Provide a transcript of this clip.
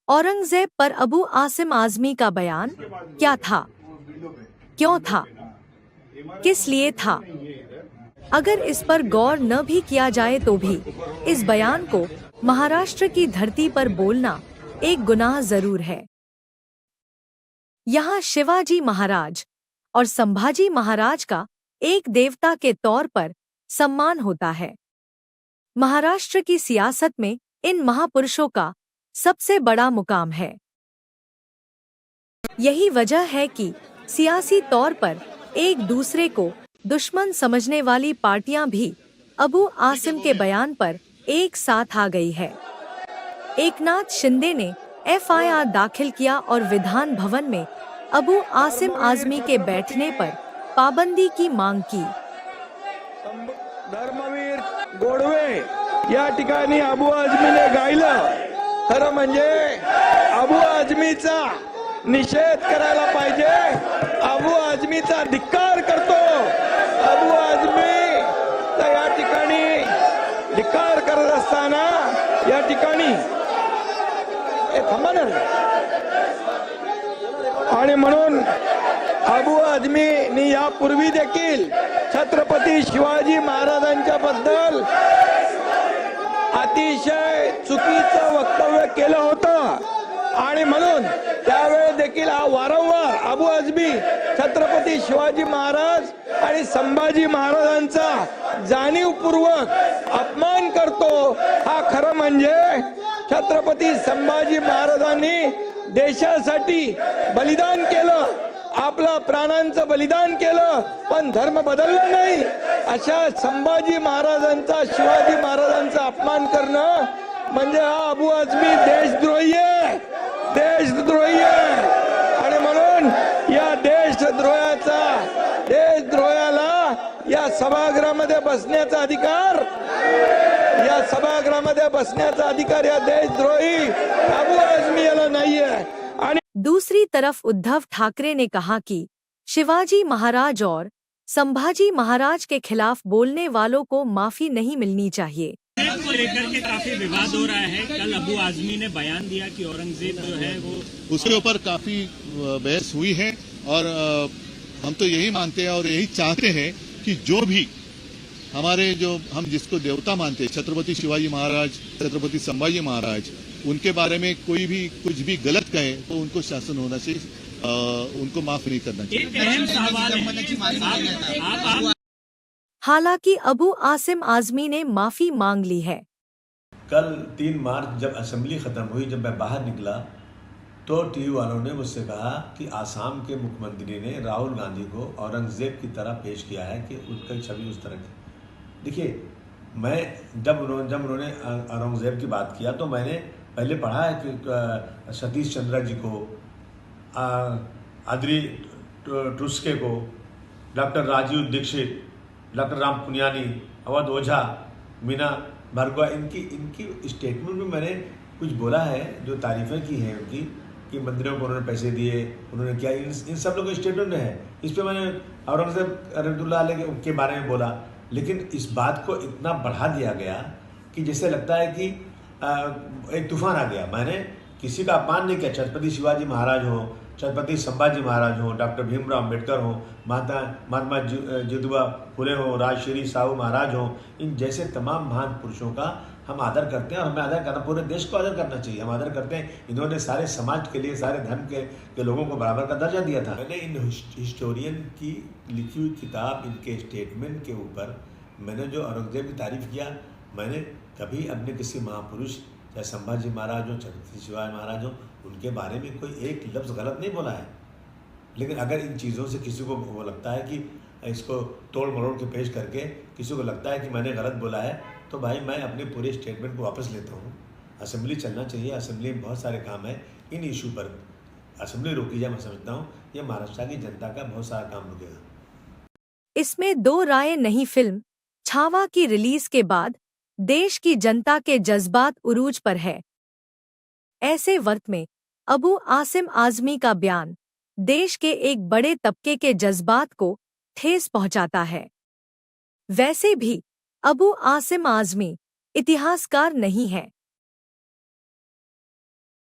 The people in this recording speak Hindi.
औरंगजेब पर अबू आसिम आज़मी का बयान क्या था, क्यों था, किस लिए था? अगर इस पर गौर न भी किया जाए तो भी इस बयान को महाराष्ट्र की धरती पर बोलना एक गुनाह जरूर है। यहाँ शिवाजी महाराज और संभाजी महाराज का एक देवता के तौर पर सम्मान होता है। महाराष्ट्र की सियासत में इन महापुरुषों का सबसे बड़ा मुकाम है। यही वजह है कि सियासी तौर पर एक दूसरे को दुश्मन समझने वाली पार्टियां भी अबू आसिम के बयान पर एक साथ आ गई है। एकनाथ शिंदे ने एफआईआर दाखिल किया और विधान भवन में अबू आसिम आज़मी के बैठने पर पाबंदी की मांग की। धर्मवीर गोडवे या ठिकाणी अबू आझमीने गायलं। खरं म्हणजे अबू आझमीचा निषेध करायला पाहिजे। अबू आझमीचा धिक्कार करतो। अबू आझमी या ठिकाणी धिक्कार करत असताना या ठिकाणी थांबा ना। आणि म्हणून अबू आझमीनी यापूर्वी देखील छत्रपती शिवाजी महाराजांच्या बद्दल अतिशय चुकीचं वक्तव्य केलं होतं आणि म्हणून त्यावेळी देखील वारंवार अबू आझमी छत्रपती शिवाजी महाराज आणि संभाजी महाराजांचा जाणीवपूर्वक अपमान करतो। हा खरं म्हणजे छत्रपती संभाजी महाराजांनी देशासाठी बलिदान केलं, आपला प्राणांचं बलिदान केलं, पण धर्म बदलला नाही। अशा संभाजी महाराजांचा शिवाजी महाराजांचा अपमान करणं म्हणजे हा अबू आझमी देशद्रोही आहे, देशद्रोही आहे। आणि म्हणून या देशद्रोहाला या सभागृहामध्ये बसण्याचा अधिकार, या सभागृहामध्ये बसण्याचा अधिकार या देशद्रोही अबू आझमी याला नाहीये। दूसरी तरफ उद्धव ठाकरे ने कहा कि शिवाजी महाराज और संभाजी महाराज के खिलाफ बोलने वालों को माफी नहीं मिलनी चाहिए। को लेकर के काफी विवाद हो रहा है। कल अबू आज़मी ने बयान दिया कि औरंगजेब जो है वो, उसके ऊपर काफी बहस हुई है और हम तो यही मानते हैं और यही चाहते हैं कि जो भी हमारे जो हम जिसको देवता मानते हैं छत्रपति शिवाजी महाराज, छत्रपति संभाजी महाराज, उनके बारे में कोई भी कुछ भी गलत कहे तो उनको शासन होना चाहिए, उनको माफ नहीं करना चाहिए। एक अहम सवाल है। हालांकि अबू आसिम आज़मी ने माफी मांग ली है। कल 3 मार्च जब असेंबली खत्म हुई, जब मैं बाहर निकला तो टीवी वालों ने मुझसे कहा कि आसाम के मुख्यमंत्री ने राहुल गांधी को औरंगजेब की तरह पेश किया है कि उनकी छवि उस तरह की। देखिए, मैं जब उन्होंने औरंगजेब की बात किया तो मैंने पहले पढ़ा है कि सतीश चंद्र जी को, आदरी टुस्के को, डॉक्टर राजीव दीक्षित, डॉक्टर राम पुनियानी, अवध ओझा, मीना भार्गवा, इनकी स्टेटमेंट में मैंने कुछ बोला है, जो तारीफ़ें की हैं उनकी, कि मंदिरों को उन्होंने पैसे दिए, उन्होंने क्या, इन सब लोगों की स्टेटमेंट में है। इस पर मैंने औरंगजेब रहमतुल्लाह अलैह के बारे में बोला, लेकिन इस बात को इतना बढ़ा दिया गया कि जैसे लगता है कि एक तूफान आ गया। मैंने किसी का अपमान नहीं किया। छत्रपति शिवाजी महाराज हो, छत्रपति संभाजी महाराज हो, डॉक्टर भीमराव अम्बेडकर हो, महात्मा ज्योतिबा फुले हो, राजश्री साहू महाराज हो, इन जैसे तमाम महान पुरुषों का हम आदर करते हैं और हमें आदर करना, पूरे देश को आदर करना चाहिए। हम आदर करते हैं। इन्होंने सारे समाज के लिए, सारे धर्म के लोगों को बराबर का दर्जा दिया था। मैंने इन हिस्टोरियन की लिखी हुई किताब, इनके स्टेटमेंट के ऊपर मैंने जो औरंगजेब की तारीफ किया, मैंने कभी अपने किसी महापुरुष, चाहे संभाजी महाराज हो, छत्रपति शिवाजी महाराज हो, उनके बारे में कोई एक लफ्ज़ गलत नहीं बोला है। लेकिन अगर इन चीज़ों से किसी को वो लगता है कि इसको तोड़ मरोड़ के पेश करके किसी को लगता है कि मैंने गलत बोला है, तो भाई मैं अपने पूरे स्टेटमेंट को वापस लेता हूँ। असेंबली चलना चाहिए, असेंबली में बहुत सारे काम है। इन इशू पर असेंबली रोकी जाए, मैं समझता हूँ ये महाराष्ट्र की जनता का बहुत सारा काम रुकेगा। इसमें दो राय नहीं। फिल्म छावा की रिलीज के बाद देश की जनता के जज्बात उरूज पर है। ऐसे वक्त में अबू आसिम आज़मी का बयान देश के एक बड़े तबके के जज्बात को ठेस पहुंचाता है। वैसे भी अबू आसिम आज़मी इतिहासकार नहीं है।